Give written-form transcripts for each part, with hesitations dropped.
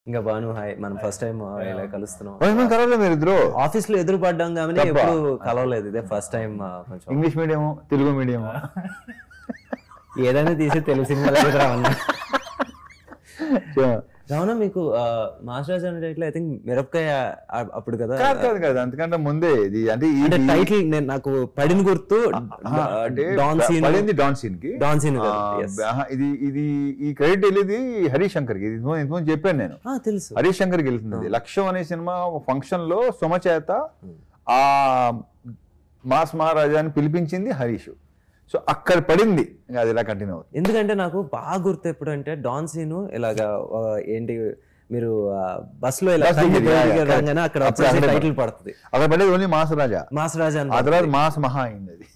ఇంకా బాను హాయ్, మనం first time ఇలా కలుస్తున్నాం. కలవలేదు మీరు ఇద్దరు? ఆఫీస్ లో ఎదురు పడ్డాం కానీ ఎప్పుడు కలవలేదు, ఇదే ఫస్ట్ టైం. కొంచెం ఇంగ్లీష్ మీడియం తెలుగు మీడియం ఏదైనా తీసి తెలుగు సినిమా దగ్గర రావన్నా. రావణ మీకు మాస్టర్ రాజా అనే టైటిల్ ఐ థింక్ మిరపకాయ అప్పుడు కదా? కాదు కాదు, అంతకంటే ముందే ఇది. అంటే టైటిల్ నాకు పడిన గుర్తు డాన్ సీన్, పడింది డాన్ సీన్ కి. డాన్ సీన్ ఇది ఇది ఈ క్రెడిట్ వెళ్ళేది హరీష్ శంకర్ కి. ఇది ఇంతకుముందు చెప్పాను నేను, తెలుసు. హరీష్ శంకర్ కి వెళ్తుంది. లక్ష్యం అనే సినిమా ఫంక్షన్ లో సుమ చేత ఆ మాస్ మహారాజాని పిలిపించింది హరీష్. సో అక్కడ పడింది, ఇంకా అది ఇలా కంటిన్యూ అవుతుంది. ఎందుకంటే నాకు బాగా గుర్తు ఎప్పుడు అంటే డాన్ సీన్ ఇలాగా ఏంటి మీరు బస్ లో ఇలా అక్కడ టైటిల్ పడుతుంది. అక్కడ పడేది ఓన్లీ మాస్ రాజా, మాస్ రాజా, ఆ తర్వాత మాస్ మహా అయింది అది.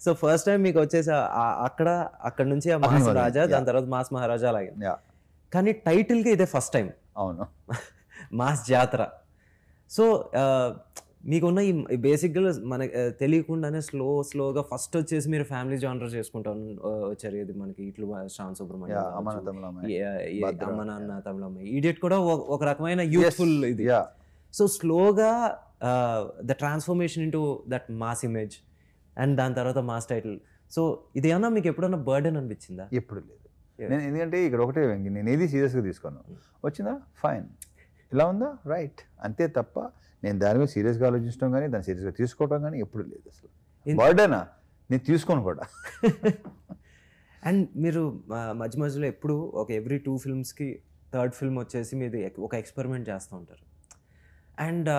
సో ఫస్ట్ టైం మీకు వచ్చేసి అక్కడ నుంచి ఆ మాస్ రాజా, దాని తర్వాత మాస్ మహారాజా అలాగే. కానీ టైటిల్ కి ఇదే ఫస్ట్ టైం. అవును, మాస్ జాతర. సో మీకున్న ఈ బేసిక్గా మనకి తెలియకుండానే స్లోగా ఫస్ట్ వచ్చేసి మీరు ఫ్యామిలీ జానర్ చేసుకుంటా వచ్చారు. ఇది మనకి ఇట్లు శ్రావణ్ సుబ్రహ్మణ్యం, అమ్మ నాన్న తమిళమ్మాయి, ఈడియట్ కూడా ఒక రకమైన యూత్ఫుల్ ఇది. సో స్లోగా the transformation into that mass image and దాని తర్వాత మాస్ టైటిల్. సో ఇది ఏమన్నా మీకు ఎప్పుడన్నా బర్డెన్ అనిపించిందా? ఎప్పుడు లేదు. నేను ఎందుకంటే ఇక్కడ ఒకటే, నేను ఏది సీరియస్గా తీసుకున్నాను. వచ్చిందా ఫైన్, ఇలా ఉందా రైట్, అంతే తప్ప నేను దాని మీద సీరియస్గా ఆలోచించడం కానీ దాన్ని సీరియస్గా తీసుకోవడం కానీ ఎప్పుడు లేదు. అసలు బర్డెనా నేను తీసుకోను కూడా. అండ్ మీరు మధ్య మధ్యలో ఎప్పుడు ఒక ఎవ్రీ 2 ఫిల్మ్స్కి థర్డ్ ఫిల్మ్ వచ్చేసి మీది ఒక ఎక్స్పెరిమెంట్ చేస్తూ ఉంటారు. అండ్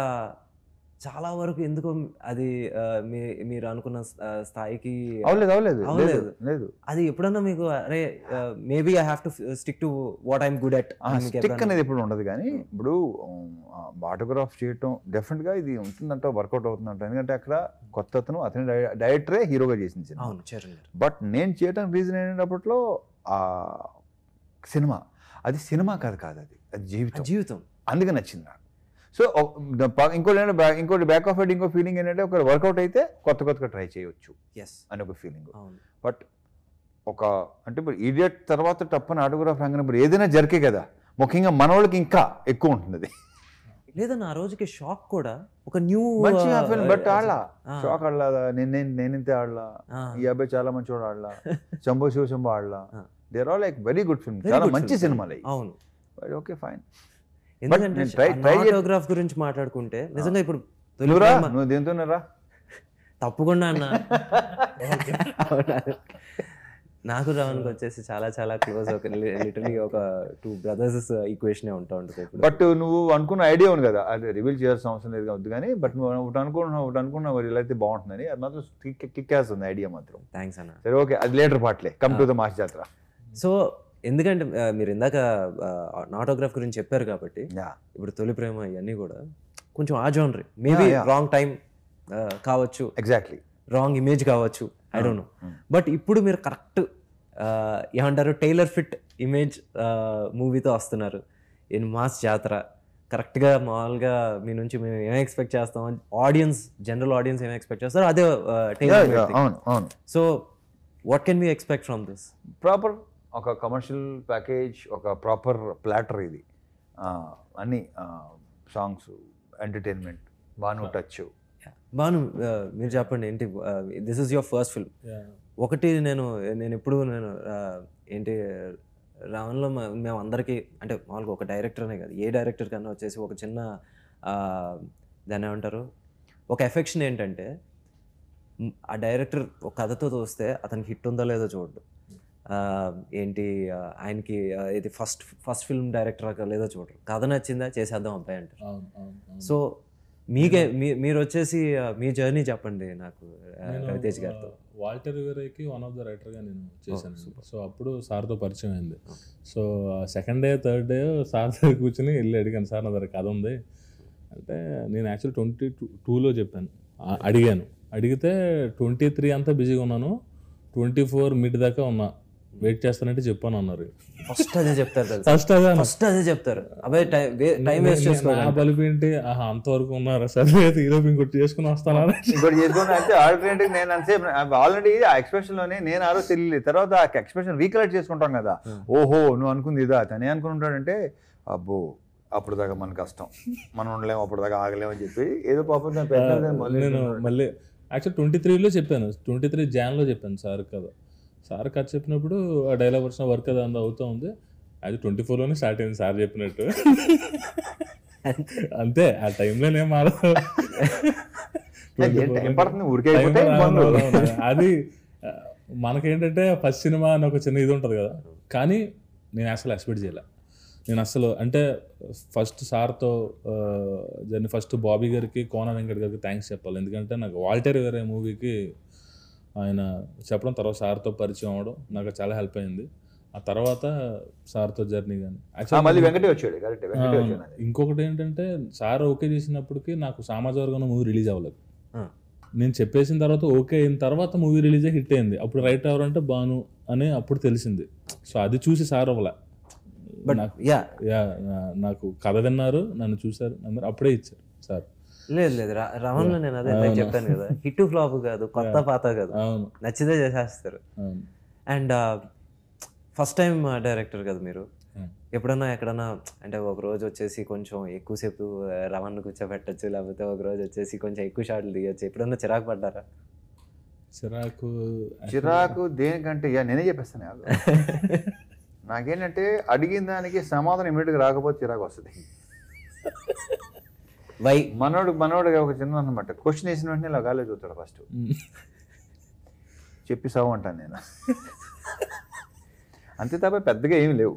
చాలా వరకు ఎందుకో అది మీరు అనుకున్న స్థాయికి అవలేదు. అది ఎప్పుడన్నా మీకు అరే maybe I have to stick to what I'm good at stick అనేది ఎప్పుడు ఉండదు. కానీ ఇప్పుడు ఆటోగ్రాఫ్ చేయటం డెఫినెట్గా ఇది ఉంటుందంట, వర్కౌట్ అవుతుందంట. ఎందుకంటే అక్కడ కొత్త అతని డైరెక్టరే హీరోగా చేసింది. బట్ నేను చేయడానికి రీజన్ ఏంటప్పట్లో ఆ సినిమా, అది సినిమా కాదు, అది జీవితం. అందుకే నచ్చింది నాకు. సో ఇంకోటి బ్యాక్ ఆఫ్ హెడ్ ఇంకో ఫీలింగ్ ఏంటంటే ఒక వర్కౌట్ అయితే కొత్తగా ట్రై చేయొచ్చు అని ఒక ఫీలింగ్. బట్ అంటే ఇప్పుడు ఈడియట్ తర్వాత టప్పని ఆటోగ్రాఫ్ రంగం ఇప్పుడు ఏదైనా జరిగే కదా, ముఖ్యంగా మన వాళ్ళకి ఇంకా ఎక్కువ ఉంటుంది అది. లేదన్న ఆ రోజుకి షాక్ కూడా ఒక న్యూ బట్ ఆడలా షాక్ ఆడలా, నేనింతే ఆడలా, ఈ అబ్బాయి చాలా మంచి వాడు ఆడలా, శంభో శివశంభో ఆడలా. They are all like very good film, చాలా మంచి సినిమాలు. అవును, ఓకే ఫైన్. ఎందుకంటే ఆటోగ్రాఫ్ గురించి మాట్లాడుకుంటే నిజంగా ఇప్పుడు నువ్వు దేంతోనేరా తప్పకుండా అన్న. నాకు రావణ్కి వచ్చేసి చాలా క్లోజ్, లిటరలీ ఒక 2 బ్రదర్స్ ఈక్వేషన్ ఉంటా ఉంటుంది. బట్ నువ్వు అనుకున్న ఐడియా ఉంది కదా, అది రివీల్ చేయాల్సిన అవసరం లేదు కావద్దు. కానీ బట్ నువ్వు ఒకటి అనుకున్నావు ఇలా అయితే బాగుంటుందని, అది మాత్రం కిక్ వేస్తుంది ఐడియా మాత్రం. థ్యాంక్స్ అన్న. సరే ఓకే, అది లేటర్ పార్ట్లే, come to the mass Jathara. So ఎందుకంటే మీరు ఇందాక ఆటోగ్రాఫ్ గురించి చెప్పారు కాబట్టి ఇప్పుడు తొలి ప్రేమ ఇవన్నీ కూడా కొంచెం ఆ జోనర్, మేబీ రాంగ్ టైం కావచ్చు, ఎగ్జాక్ట్లీ రాంగ్ ఇమేజ్ కావచ్చు, ఐ డోంట్ నో. బట్ ఇప్పుడు మీరు కరెక్ట్ ఏమంటారు టైలర్ ఫిట్ ఇమేజ్ మూవీతో వస్తున్నారు ఇన్ మాస్ జాతర. కరెక్ట్గా మామూలుగా మీ నుంచి మేము ఏం ఎక్స్పెక్ట్ చేస్తాం, జనరల్ ఆడియన్స్ ఏం ఎక్స్పెక్ట్ చేస్తారో అదే trailer. So what can we expect from this? Proper ఒక కమర్షియల్ ప్యాకేజ్, ఒక ప్రాపర్ ప్లాటర్ ఇది. అన్ని songs, entertainment, Bhanu touch. Bhanu మీరు చెప్పండి ఏంటి, this is your first film. ఒకటి నేను ఎప్పుడు ఏంటి రావణ్లో మేము అందరికీ అంటే మామూలుగా ఒక డైరెక్టర్ అనే కాదు, ఏ డైరెక్టర్ కన్నా వచ్చేసి ఒక చిన్న దాన్ని ఏమంటారు ఒక ఎఫెక్షన్ ఏంటంటే ఆ డైరెక్టర్ ఒక కథతో చూస్తే అతనికి హిట్ ఉందో లేదో చూడడు, ఏంటి ఆయనకి ఇది ఫస్ట్ ఫిల్మ్ డైరెక్టర్ లేదో చూడరు, కథ నచ్చిందా చేసేద్దాం అబ్బాయి అంటారు. సో మీరు వచ్చేసి మీ జర్నీ చెప్పండి నాకు రవితేజ్ గారితో. వాల్టర్ రివెరాకి వన్ ఆఫ్ ద రైటర్గా నేను చేశాను. సో అప్పుడు సార్తో పరిచయం అయింది. So second day third day sir దగ్గర కూర్చొని వెళ్ళి అడిగాను, సార్ నా దగ్గర కథ ఉంది అంటే. నేను యాక్చువల్ 22లో చెప్పాను, అడిగాను. అడిగితే 23 అంతా బిజీగా ఉన్నాను, 24 మిడ్ దాకా ఉన్నా వెయిట్ చేస్తానంటే చెప్పాను అన్నారు. ఫస్ట్ అదే చెప్తారు కదా, ఫస్ట్ అదే చెప్తారు. అబ్బాయి టైం వేస్ట్ చేసుకోవాలి. నా బలిపి ఏంటి, అంతవరకు ఉన్నారా, సరే ఈరోజు ఇంకోటి చేసుకుని వస్తానా, ఇంకోటి చేసుకుని అంటే ఆల్టర్నేటివ్ నేను అంతసేపు ఆల్రెడీ ఆ ఎక్స్ప్రెషన్ లోనే నేను ఆ రోజు తెలియలేదు. తర్వాత ఆ ఎక్స్ప్రెషన్ రీకలెక్ట్ చేసుకుంటాం కదా, ఓహో నువ్వు అనుకుంది ఇదా, తనే అనుకుంటాడంటే అబ్బో అప్పుడు దాకా మన కష్టం, మనం ఉండలేము, అప్పుడు దాకా ఆగలేము అని చెప్పి ఏదో పాపం నేను మళ్ళీ యాక్చువల్ 23లో చెప్పాను, 23 జాన్లో చెప్పాను సార్ కదా. సార్ కథ చెప్పినప్పుడు ఆ డైలాగ్ వచ్చిన వర్క్ అది అంతా అవుతూ ఉంది. అది 24లోనే స్టార్ట్ అయింది సార్ చెప్పినట్టు. అంతే, ఆ టైంలో నేను మారదు. అది మనకేంటంటే ఫస్ట్ సినిమా అని ఒక చిన్న ఇది ఉంటుంది కదా, కానీ నేను అసలు ఎక్స్పెక్ట్ చేయలే. నేను అసలు అంటే ఫస్ట్ సార్తో జర్నీ, ఫస్ట్ బాబీ గారికి, కోన వెంకట్ గారికి థ్యాంక్స్ చెప్పాలి. ఎందుకంటే నాకు వాల్టర్ వేరే మూవీకి ఆయన చెప్పడం, తర్వాత సార్తో పరిచయం అవ్వడం నాకు చాలా హెల్ప్ అయింది. ఆ తర్వాత సార్తో జర్నీ కానీ ఇంకొకటి ఏంటంటే సార్ ఓకే చేసినప్పటికీ నాకు సామాజిక వర్గం మూవీ రిలీజ్ అవ్వలేదు. నేను చెప్పేసిన తర్వాత ఓకే అయిన తర్వాత మూవీ రిలీజ్ అయ్యి హిట్ అయింది. అప్పుడు రైట్ ఎవరంటే బాను అని అప్పుడు తెలిసింది. సో అది చూసి సార్ అవ్వలే, నాకు కథ విన్నారు, నన్ను చూసారు, అప్పుడే ఇచ్చారు సార్. లేదు రమణలో నేను అదే చెప్పాను కదా, హిట్ ఫ్లాప్ కాదు, కొత్త పాత కాదు, నచ్చితే చేసేస్తారు. అండ్ ఫస్ట్ టైం డైరెక్టర్ కదా మీరు, ఎప్పుడన్నా ఎక్కడన్నా అంటే ఒక రోజు వచ్చేసి కొంచెం ఎక్కువసేపు రమణ్ కూర్చోబెట్టచ్చు, లేకపోతే ఒక రోజు వచ్చేసి కొంచెం ఎక్కువ షాట్లు తీయచ్చు, ఎప్పుడన్నా చిరాకు పడ్డారా? చిరాకు దేనికంటే నేనే చెప్పేస్తాను. నాకేంటంటే అడిగిన దానికి సమాధానం ఇమీడియట్గా రాకపోతే చిరాకు వస్తుంది. మనోడు ఒక చిన్న అనమాట, క్వశ్చన్ వేసిన వెంటనే ఇలా గాలి చూస్తాడు ఫస్ట్, చెప్పి సాగు అంటాను నేను. అంతే తప్ప పెద్దగా ఏమి లేవు.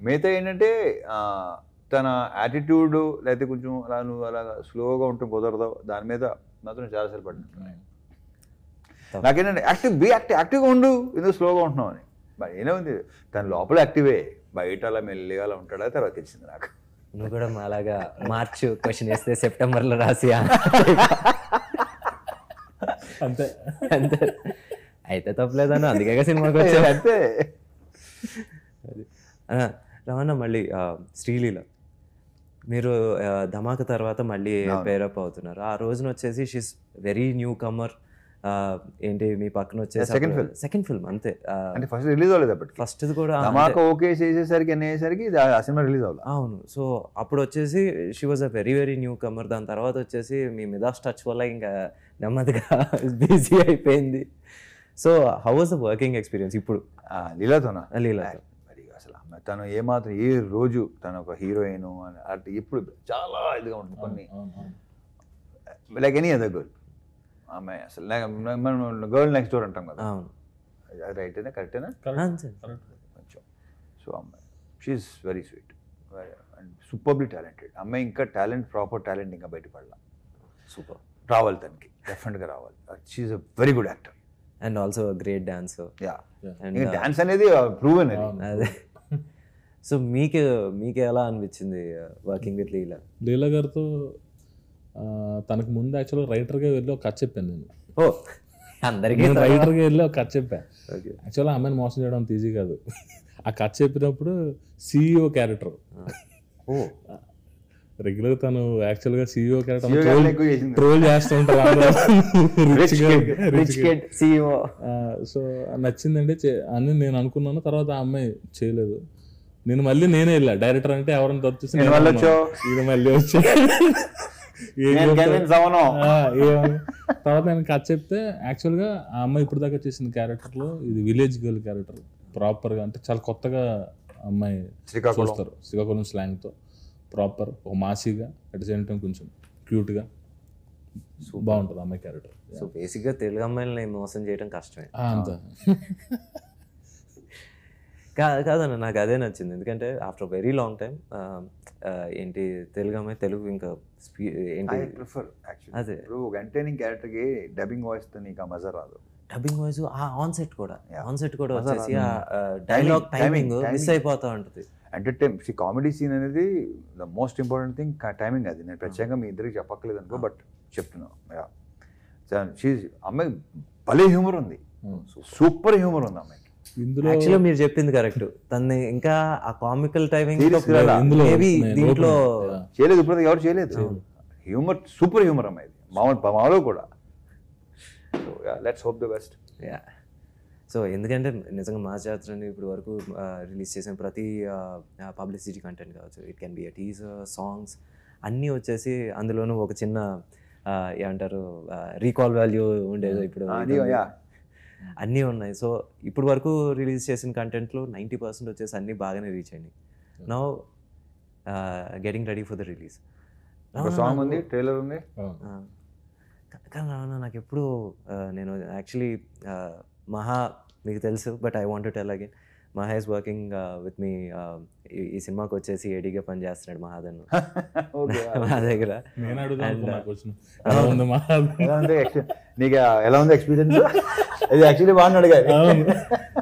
మిగతా ఏంటంటే తన యాటిట్యూడ్, లేకపోతే కొంచెం అలా నువ్వు అలా స్లోగా ఉంటే కుదరదు, దాని మీద మాత్రం చాలాసార్లు పడినట్టున్నాయి. నాకేంటంటే యాక్టివ్గా ఉండు, ఎందుకు స్లోగా ఉంటున్నావు అని. మరి ఏనే ఉంది, తన లోపల యాక్టివే, బయట అలా మెల్లిగా అలా ఉంటాడా తర్వాత తెలిసింది నాకు. నువ్వు కూడా అలాగా మార్చ్ క్వశ్చన్ వేస్తే సెప్టెంబర్లో రాసియా అంతే అంతే అయితే తప్పలేదన్న, అందుకే సినిమాకి వచ్చాను. అంతే. రమణ, మళ్ళీ శ్రీలీల మీరు ధమాక తర్వాత మళ్ళీ పేరప్ అవుతున్నారు. ఆ రోజున వచ్చేసి షీస్ వెరీ న్యూ కమర్. ఏంటి మీ పక్కన వచ్చేసి సెకండ్ ఫిల్మ్ అంతే, అంటే ఫస్ట్ రిలీజ్ అవ్వలేదు అప్పటికి. ఫస్ట్ కూడా ఓకే చేసేసరికి అనేసరికి ఆ సినిమా రిలీజ్ అవ్వాలి. అవును. సో అప్పుడు వచ్చేసి she was a very very newcomer. దాని తర్వాత వచ్చేసి మీ మిదాస్ టచ్ వల్ల ఇంకా నెమ్మదిగా బిజీ అయిపోయింది. So how was the working experience ఇప్పుడు లీలాతోనా? లీలాతో మరి అసలు తను ఏమాత్రం ఏ రోజు తను ఒక హీరోయిన్ అంటే ఇప్పుడు చాలా ఇదిగా ఉంటుంది. కొన్ని లైక్ ఎనీ అదర్ గర్ల్, ఆమె అసలు మనం గర్ల్ నెక్స్ట్ డోర్ అంటాం కదా, అది రైటేనా కరెక్టేనా? కొంచెం. సో అమ్మాయి she is very sweet and superly talented అమ్మాయి. ఇంకా టాలెంట్, ప్రాపర్ టాలెంట్ ఇంకా బయటపడాల. సూపర్ రావాలి, తనకి డెఫినెట్గా రావాలి. She is a very good actor and also great dancer. Dance అనేది ప్రూవెన్. అదే. సో మీకు ఎలా అనిపించింది వర్కింగ్ విత్ లీలా? లీలా గారితో తనకు ముందు యాక్చువల్గా రైటర్గా వెళ్ళి ఒక కథ చెప్పాను నేను. అందరికీ రైటర్గా వెళ్ళి ఒక కథ చెప్పాను. యాక్చువల్గా అమ్మాయిని మోసం చేయడం అంత ఈజీ కాదు. ఆ కథ చెప్పినప్పుడు CEO క్యారెక్టర్, రెగ్యులర్ తను యాక్చువల్గా CEO క్యారెక్టర్ ట్రోల్ చేస్తూ ఉంటారు. సో నచ్చిందండి అని నేను అనుకున్నాను. తర్వాత ఆ అమ్మాయి చేయలేదు. నేనే వెళ్ళా డైరెక్టర్ అంటే ఎవరైనా తప్పిస్తే ఇది మళ్ళీ వచ్చా. తర్వాత నేను కథ చెప్తే యాక్చువల్గా ఆ అమ్మాయి ఇప్పుడు దాకా చేసిన క్యారెక్టర్లో ఇది విలేజ్ గర్ల్ క్యారెక్టర్, ప్రాపర్గా అంటే చాలా కొత్తగా అమ్మాయి చూస్తారు. శ్రీకాకుళం స్లాంగ్తో ప్రాపర్ ఒక మాసీగా, అట్ ద సేమ్ టైం కొంచెం క్యూట్గా బాగుంటుంది అమ్మాయి క్యారెక్టర్. సో బేసిక్గా తెలుగు అమ్మాయిలని మోసం చేయడం కష్టమే. అంతా కాదన్న, నాకు అదే నచ్చింది. ఎందుకంటే ఆఫ్టర్ వెరీ లాంగ్ టైం ఏంటి తెలుగు అమ్మాయి తెలుగు ఇంకా ఏంటి ప్రిఫర్ అదే. ఇప్పుడు ఎంటర్టైనింగ్ క్యారెక్టర్కి డబ్బింగ్ వాయిస్తో నీకు ఆ మజా రాదు. డబ్బింగ్ వాయిస్ ఆన్ సెట్ కూడా వచ్చేసి ఆ డైలాగ్ టైమింగ్ మిస్ అయిపోతూ ఉంటుంది. ఎంటర్టైన్ కామెడీ సీన్ అనేది the most important thing, timing. అది నేను ప్రత్యేకంగా మీ ఇద్దరికి చెప్పక్కలేదు అనుకో, బట్ చెప్తున్నాను. అమ్మాయి భలే హ్యూమర్ ఉంది, సూపర్ హ్యూమర్ ఉంది అమ్మాయికి. ఇందులో యాక్చువల్గా మీరు చెప్పింది కరెక్ట్. తన్ని ఇంకా ఆ కామికల్ టైమింగ్ ఇందులో దీంట్లో చేయలేదు, ఇప్పుడు ఎవరు చేయలేదు. హ్యూమర్, సూపర్ హ్యూమర్ అమ్మాయి మామూలు కూడా. Let's hope the best. So ఎందుకంటే నిజంగా మా జాతరని ఇప్పుడు వరకు రిలీజ్ చేసిన ప్రతి పబ్లిసిటీ కంటెంట్ కావచ్చు, it can be a teaser, songs అన్నీ వచ్చేసి అందులోనూ ఒక చిన్న ఏమంటారు రీకాల్ వాల్యూ ఉండేది. ఇప్పుడు అన్నీ ఉన్నాయి. సో ఇప్పుడు వరకు రిలీజ్ చేసిన కంటెంట్లో 90% వచ్చేసి అన్నీ బాగానే రీచ్ అయినాయి. Now getting ready for the release. Song ఉంది, ట్రైలర్ ఉంది. కానీ నాకు ఎప్పుడు నేను యాక్చువల్లీ మహా మీకు తెలుసు, but I want to tell again, మహా ఇస్ వర్కింగ్ విత్ మీ. ఈ సినిమాకి వచ్చేసి ఏడీగా పని చేస్తున్నాడు మహాదన్ మా దగ్గర. నీకు ఎలా ఉంది ఎక్స్పీరియన్స్? ఇది యాక్చువల్లీ బాగున్నాడు కదా,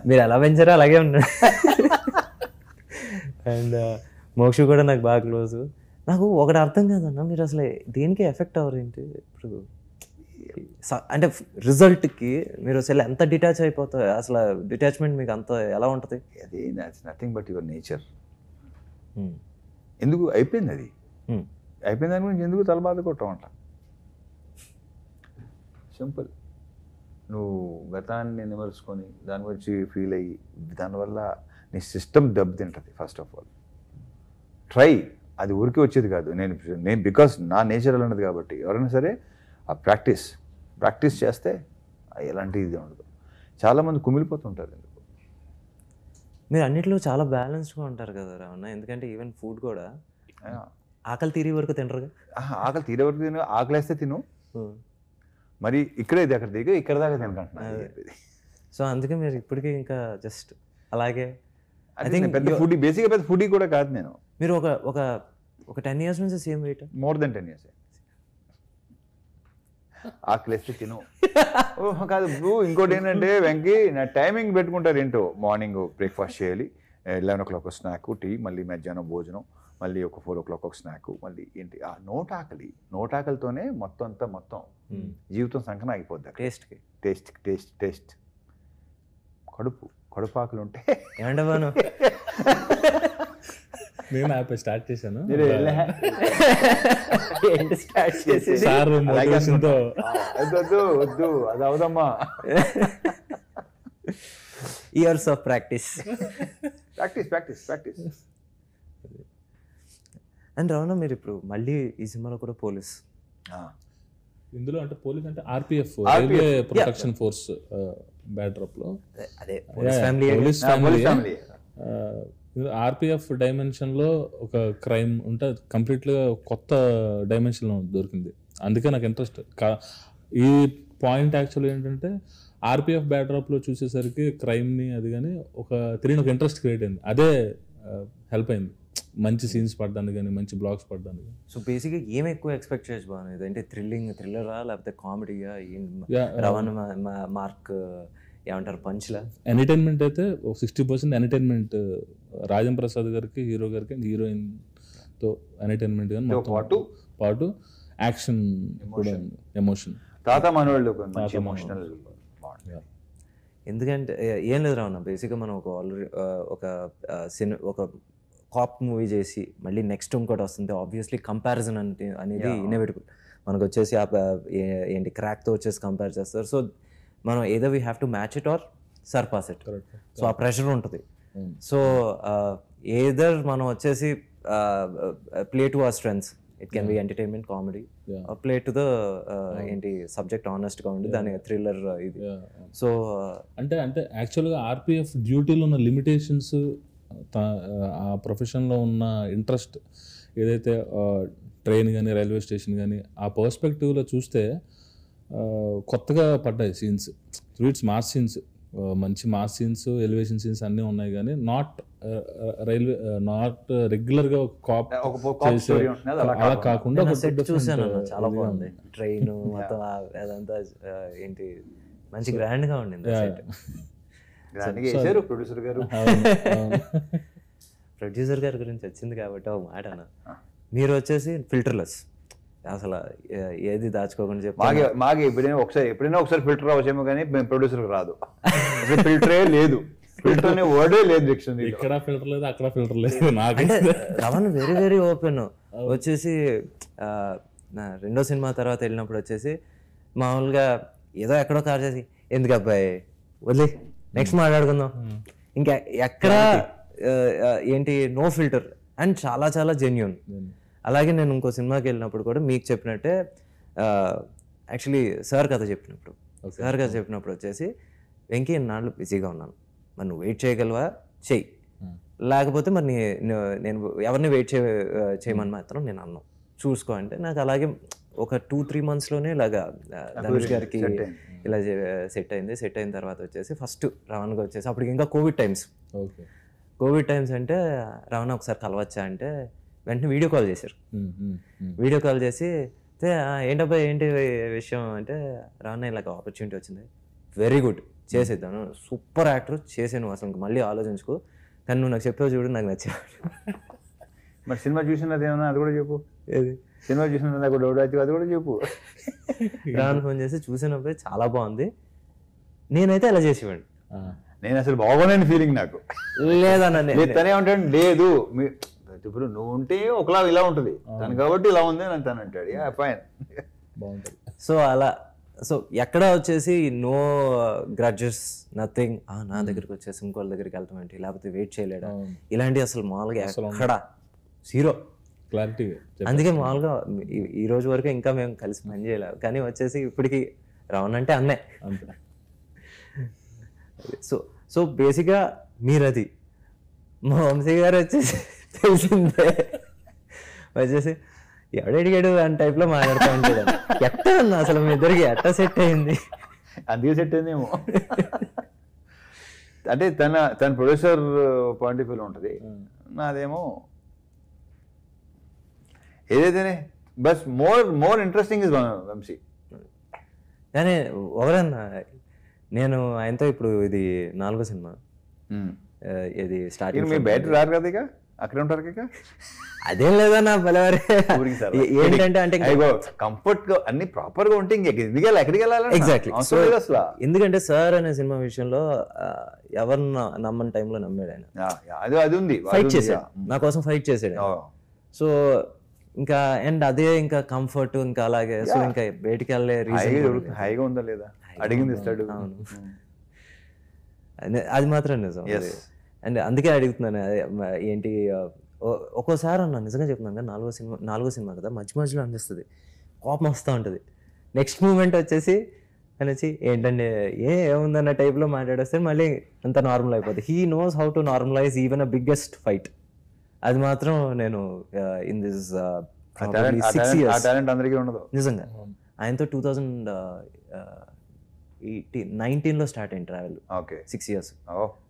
మీరు ఎలా పెంచారో అలాగే ఉన్నాడు. అండ్ మోక్షు కూడా నాకు బాగా క్లోజు. నాకు ఒకటి అర్థం కాదన్నా, మీరు అసలు దేనికి ఎఫెక్ట్ అవ్వరు ఏంటి ఇప్పుడు? అంటే రిజల్ట్కి మీరు అసలు ఎంత డిటాచ్ అయిపోతారు? అసలు డిటాచ్మెంట్ మీకు అంత ఎలా ఉంటుంది? అది నథింగ్ బట్ యువర్ నేచర్. ఎందుకు అయిపోయింది అది, అయిపోయిన దాని గురించి ఎందుకు తలబాధ కొట్టమంట? సింపుల్. నువ్వు గతాన్ని నిమరుచుకొని దాని గురించి ఫీల్ అయ్యి దానివల్ల నీ సిస్టమ్ దెబ్బతింటుంది. ఫస్ట్ ఆఫ్ ఆల్ ట్రై, అది ఊరికి వచ్చేది కాదు. నేను బికాస్ నా నేచర్ అన్నది కాబట్టి ఎవరైనా సరే ఆ ప్రాక్టీస్ చేస్తే ఎలాంటి ఇది ఉండదు. చాలామంది కుమిలిపోతుంటారు. ఎందుకు మీరు అన్నిట్లో చాలా బ్యాలెన్స్డ్గా ఉంటారు కదా రావణ. ఎందుకంటే ఈవెన్ ఫుడ్ కూడా ఆకలి తీరే వరకు తినరుగా. ఆకలి తీరే వరకు తిను, ఆకలిస్తే తిను, మరి ఇక్కడే ఇది అక్కడ దిగు, ఇక్కడ దాకా తినకంటున్నాను. సో అందుకే మీరు ఇప్పటికీ ఇంకా జస్ట్ అలాగే. పెద్ద ఫుడ్, బేసిక్గా పెద్ద ఫుడ్ కూడా కాదు నేను. మీరు ఒక 10 years నుంచి same wait? More than 10 years. ఆకలిస్తే తిను. ఓహో కాదు బ్రూ, ఇంకోటి ఏంటంటే వెంకీ నా టైమింగ్ పెట్టుకుంటారు ఏంటో. మార్నింగ్ బ్రేక్ఫాస్ట్ చేయాలి, 11 o'clock స్నాక్, టీ, మళ్ళీ మధ్యాహ్నం భోజనం, మళ్ళీ ఒక 4 o'clock ఒక స్నాక్, మళ్ళీ ఏంటి ఆ నోటాకలితోనే మొత్తం జీవితం సంకన ఆగిపోద్ది. టేస్ట్ కడుపు ఆకలి ఉంటే ఏమంటాను. నేను యాప్ స్టార్ట్ చేశాను. వద్దు అది అవదమ్మా. Years of practice. And Ravana, మీరు ఇప్పుడు మళ్ళీ ఈ సినిమాలో కూడా పోలీస్. ఇందులో అంటే పోలీస్ అంటే RPF, railway protection force backdrop లో. అదే పోలీస్ ఫ్యామిలీ. ఆర్పిఎఫ్ డైమెన్షన్ లో ఒక క్రైమ్ ఉంటే కంప్లీట్గా కొత్త డైమెన్షన్ లో దొరికింది. అందుకే నాకు ఇంట్రెస్ట్. ఈ పాయింట్ యాక్చువల్గా ఏంటంటే ఆర్పిఎఫ్ బ్యాక్డ్రాప్ లో చూసేసరికి క్రైమ్ ని అది కానీ తెలియని ఒక ఇంట్రెస్ట్ క్రియేట్ అయింది. అదే హెల్ప్ అయింది మంచి సీన్స్ పడడానికి కానీ, మంచి బ్లాగ్స్ పడడానికి. సో బేసిక్గా ఏం ఎక్కువ ఎక్స్పెక్ట్ చేయొచ్చు బాగుంది అంటే థ్రిల్లరా లేకపోతే కామెడీగా? రవాణా మార్క్ ఏమంటారు పంచ్లా? ఎంటర్టైన్మెంట్ అయితే 60% ఎంటర్టైన్మెంట్. రాజం ప్రసాద్ గారికి, హీరో గారికి, హీరోయిన్ తో ఎంటర్టైన్మెంట్ కానీ పాటు యాక్షన్ కూడా, ఎమోషన్. తాత మనోళ్ళు ఎమోషనల్. ఎందుకంటే ఏం లేదు రావణ, బేసిక్గా మనం ఒక కాప్ మూవీ చేసి మళ్ళీ నెక్స్ట్ ఇంకోటి వస్తుంది. ఆబ్వియస్లీ కంపారిజన్ అనేది ఇన్నోవేటిబుల్. మనకు వచ్చేసి ఏంటి క్రాక్తో వచ్చేసి కంపేర్ చేస్తారు. సో మనం ఏదో we have to match it or surpass it. So ఆ ప్రెషర్ ఉంటుంది. సో ఏదర్ మనం వచ్చేసి play to our strengths. It can be entertainment, comedy, play to the ఏంటి సబ్జెక్ట్ ఆనెస్ట్గా ఉండి దాని థ్రిల్లర్ ఇది. సో అంటే యాక్చువల్గా ఆర్పిఎఫ్ డ్యూటీలో ఉన్న లిమిటేషన్స్, ఆ ప్రొఫెషన్లో ఉన్న ఇంట్రెస్ట్ ఏదైతే ట్రైన్ కానీ, రైల్వే స్టేషన్ కానీ, ఆ పర్స్పెక్టివ్లో చూస్తే కొత్తగా పడ్డాయి సీన్స్. స్వీట్స్ మాస్ సీన్స్, మంచి మాస్ సీన్స్, ఎలివేషన్ సీన్స్ అన్నీ ఉన్నాయి. కానీ నాట్ రెగ్యులర్గా ఒక కాప్ అలా కాకుండా చూసాను, చాలా బాగుంది. ట్రైన్ మొత్తం అదంతా ఏంటి మంచి గ్రాండ్గా ఉండింది. ప్రొడ్యూసర్ గారి గురించి వచ్చింది కాబట్టి ఒక మాట అన్న, మీరు వచ్చేసి ఫిల్టర్లెస్, అసలు ఏది దాచుకోకుండా చెప్పి మాకు ఎప్పుడైనా ఒకసారి ఫిల్టర్ అవచ్చేమో కానీ ప్రొడ్యూసర్కి రాదు. ఫిల్టరే లేదు. ఫిల్టర్ అనే వర్డే లేదు డిక్షనరీ. ఇక్కడ ఫిల్టర్ లేదు, అక్కడ ఫిల్టర్ లేదు. నాకంటే రవణ్ వెరీ వెరీ ఓపెన్. వచ్చేసి నా రెండో సినిమా తర్వాత వెళ్ళినప్పుడు వచ్చేసి మామూలుగా ఏదో ఎక్కడో కార్ చేసి ఎందుకు అబ్బాయి వదిలే నెక్స్ట్ మాట్లాడుకుందాం, ఇంకా ఎక్కడ ఏంటి నో ఫిల్టర్ అండ్ చాలా చాలా జెన్యూన్. అలాగే నేను ఇంకో సినిమాకి వెళ్ళినప్పుడు కూడా మీకు చెప్పినట్టే యాక్చువల్లీ సార్ కథ చెప్పినప్పుడు వచ్చేసి వెంకీ నాళ్ళు బిజీగా ఉన్నాను, మరి నువ్వు వెయిట్ చేయగలవా చెయ్యి, లేకపోతే మరి నేను ఎవరిని వెయిట్ చేయమని మాత్రం నేను అన్నాను, చూసుకో అంటే నాకు అలాగే ఒక 2-3 monthsలోనే ఇలాగా ధనుష్ గారికి ఇలా సెట్ అయింది. సెట్ అయిన తర్వాత వచ్చేసి ఫస్ట్ రవణ్గా వచ్చేసి అప్పటికి ఇంకా కోవిడ్ టైమ్స్ అంటే రవణ ఒకసారి కలవచ్చా అంటే వెంటనే వీడియో కాల్ చేశారు. వీడియో కాల్ చేసి ఏంటబ్బా ఏంటి విషయం అంటే రవణ ఇలాగ ఆపర్చునిటీ వచ్చింది, వెరీ గుడ్ చేసేద్దాను, సూపర్ యాక్టర్ చేసాను, అసలు మళ్ళీ ఆలోచించుకో, కానీ నువ్వు నాకు చెప్పావు చూడు నాకు నచ్చా. మరి సినిమా చూసినది ఏమన్నా అది కూడా చెప్పు. ఏది సినిమా చూసినది నాకు డౌట్ అయితే అది కూడా చెప్పు. రాను ఫోన్ చేసి చూసినప్పుడు చాలా బాగుంది, నేనైతే ఎలా చేసేవాడిని, నేను అసలు బాగోలేని ఫీలింగ్ నాకు లేదన్న. తనే ఉంటాడు లేదు ఇప్పుడు నువ్వు ఉంటే ఒకలా ఇలా ఉంటుంది తను కాబట్టి ఇలా ఉంది అని తను అంటాడు, ఫైన్ బాగుంటుంది. సో అలా సో ఎక్కడ వచ్చేసి నో గ్రడ్జెస్ నథింగ్, నా దగ్గరికి వచ్చేసి ఇంకోళ్ళ దగ్గరికి వెళ్తాం ఏంటి, లేకపోతే వెయిట్ చేయలేడా, ఇలాంటి అసలు మామూలుగా ఎక్కడ జీరో క్లారిటీ. అందుకే మామూలుగా ఈ రోజు వరకు ఇంకా మేము కలిసి పని చేయలేము, కానీ వచ్చేసి ఇప్పటికి రవణ్ అంటే అన్నే. సో బేసిక్గా మీరు అది మా వంశీ గారు వచ్చేసి తెలిసిందే వచ్చేసి ఎవడడిగాడు అని టైప్లో మాట్లాడుతూ ఉంటాడు. ఎట్టా అన్న అసలు మీ ఇద్దరికి ఎట్టా సెట్ అయింది? అందుకే సెట్ అయిందేమో. అంటే తన ప్రొడ్యూసర్ పాయింట్ ఆఫ్ వ్యూలో ఉంటుంది, నాదేమో ఏదైతేనే బస్ మోర్ ఇంట్రెస్టింగ్ ఇస్ వంశీ. కానీ ఒకరన్నా నేను ఆయనతో ఇప్పుడు ఇది 4వ సినిమా, ఇది స్టార్టింగ్ మీరు బయట రారు కదా, ఇక అక్కడే ఉంటారు ఇక. అదేం లేదన్నా బలవారే ఏంటంటే అంటే కంఫర్ట్ గా అన్ని ప్రాపర్ గా ఉంటే ఎక్కడికి వెళ్ళాలి. ఎగ్జాక్ట్లీ. ఎందుకంటే సార్ అనే సినిమా విషయంలో ఎవరిని నమ్మని టైంలో నమ్మాడు ఆయన, అది ఉంది, ఫైట్ చేశాడు నా కోసం, ఫైట్ చేశాడు. సో ఇంకా అండ్ అదే ఇంకా కంఫర్ట్ ఇంకా అలాగే. సో ఇంకా బయటికి వెళ్ళే హైగా ఉందా లేదా అడిగింది ఇస్తాడు. అది మాత్రం నిజం. అండ్ అందుకే అడుగుతున్నాను ఏంటి ఒక్కోసారి అన్న నిజంగా చెప్తున్నాను కదా, 4వ సినిమా కదా, మధ్యలో అనిపిస్తుంది, కోపం వస్తూ ఉంటుంది. నెక్స్ట్ మూమెంట్ వచ్చేసి అనేసి ఏంటంటే ఏముందన్న టైప్లో మాట్లాడేస్తే మళ్ళీ అంత నార్మల్ అయిపోతుంది. He knows how to normalise even a biggest fight. అది మాత్రం నేను ఇన్ దిస్ 6 years అందరికీ ఉండదు నిజంగా. ఆయనతో 2019లో స్టార్ట్ అయింది travel. 6 years,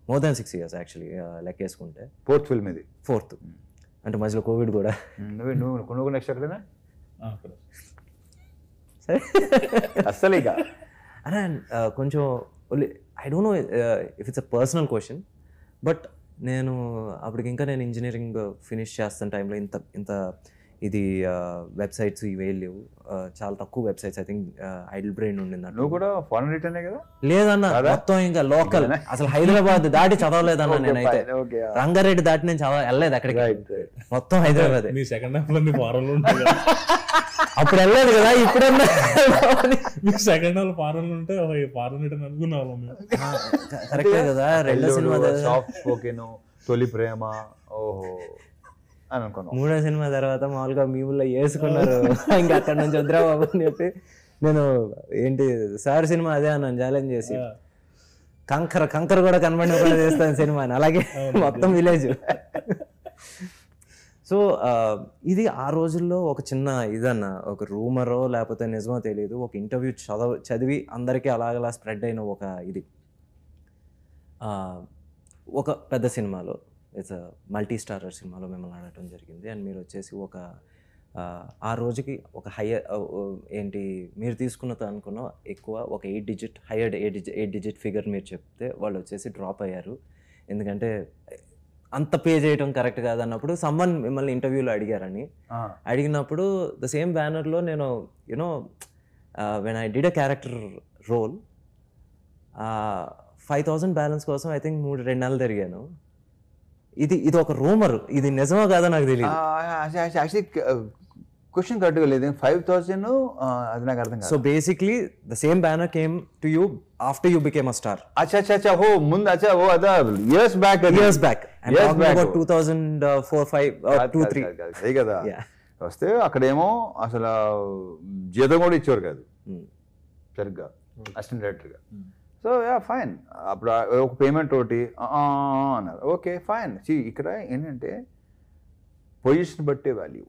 more than 6 years actually లెక్కేసుకుంటే. 4th ఫిల్మ్ ఇది. 4th అంటే మధ్యలో కోవిడ్ కూడా. నువ్వు నెక్స్ట్ ఎక్కడైనా సరే అస్సలు ఇక అరే కొంచెం I don't know if it's a personal question, but నేను అప్పటికి ఇంకా నేను ఇంజనీరింగ్ ఫినిష్ చేస్తున్న టైంలో ఇంత ఇది వెబ్సైట్స్ ఇవేం లేవు, చాలా తక్కువ websites. I think Idle Brain ఉండింది. నువ్వు కూడా ఫారెన్ రిటర్నే కదా? లేదన్న, మొత్తం ఇంకా లోకల్, అసలు హైదరాబాద్ దాటి చదవలేదన్న నేనైతే. రంగారెడ్డి దాటి నేను వెళ్ళలేదు అక్కడికి, మొత్తం హైదరాబాద్. అప్పుడు వెళ్ళలేదు కదా, ఇప్పుడన్నా సెకండ్ హాల్ ఫారెన్ ఉంటే ఫారెన్ రిటర్న్ అనుకున్నాము. కరెక్టే కదా. రెండో సినిమా తొలి ప్రేమ, ఓహో అని అనుకున్నాను. 3వ సినిమా తర్వాత మామూలుగా మీముల్లో వేసుకున్నారు, ఇంకా అక్కడ నుంచి వద్దురా బాబు అని చెప్పి నేను ఏంటి సార్ సినిమా అదే అన్నాను ఛాలెంజ్ చేసి, కంకర కూడా కనబడిన చేస్తాను సినిమా అని. అలాగే మొత్తం విలేజ్. సో ఇది ఆ రోజుల్లో ఒక చిన్న ఇదన్న, ఒక రూమరో లేకపోతే నిజమో తెలియదు, ఒక ఇంటర్వ్యూ చదివి అందరికీ అలాగలా స్ప్రెడ్ అయిన ఒక ఇది. ఒక పెద్ద సినిమాలో, ఇట్స్ మల్టీ స్టారర్ సినిమాలో మిమ్మల్ని ఆడటం జరిగింది. అండ్ మీరు వచ్చేసి ఒక ఆ రోజుకి ఒక ఏంటి మీరు తీసుకున్నది అనుకున్న ఎక్కువ ఒక 8 digit హైయర్డ్ 8 digit ఫిగర్ మీరు చెప్తే వాళ్ళు వచ్చేసి డ్రాప్ అయ్యారు. ఎందుకంటే అంత పే చేయడం కరెక్ట్ కాదన్నప్పుడు సమ్మన్ మిమ్మల్ని ఇంటర్వ్యూలో అడిగినప్పుడు ద సేమ్ బ్యానర్లో నేను when I did a character role, 5,000 balance కోసం ఐ థింక్ 2 నెలలు తిరిగాను. ఇది ఒక రూమర్, ఇది నిజమో కాదో నాకు తెలియదు. యాక్చువల్లీ క్వశ్చన్ కరెక్ట్గా లేదు. 5,000 అది నాకు అర్థం కాదు. So basically the same banner came to you after you became a star. అచ్చా ఓ ముందు ఓ అదా ఇయర్స్ బ్యాక్ 2004-5 2-3 అదే కదా. వస్తే అక్కడేమో అసలు జీతం కూడా ఇచ్చేవారు కాదు సరిగ్గా అసిస్టెంట్ డైరెక్టర్గా. So yeah fine. అప్పుడు ఒక పేమెంట్ ఒకటి అన్నారు. Okay fine. ఇక్కడ ఏంటంటే పొజిషన్ బట్టే వాల్యూ,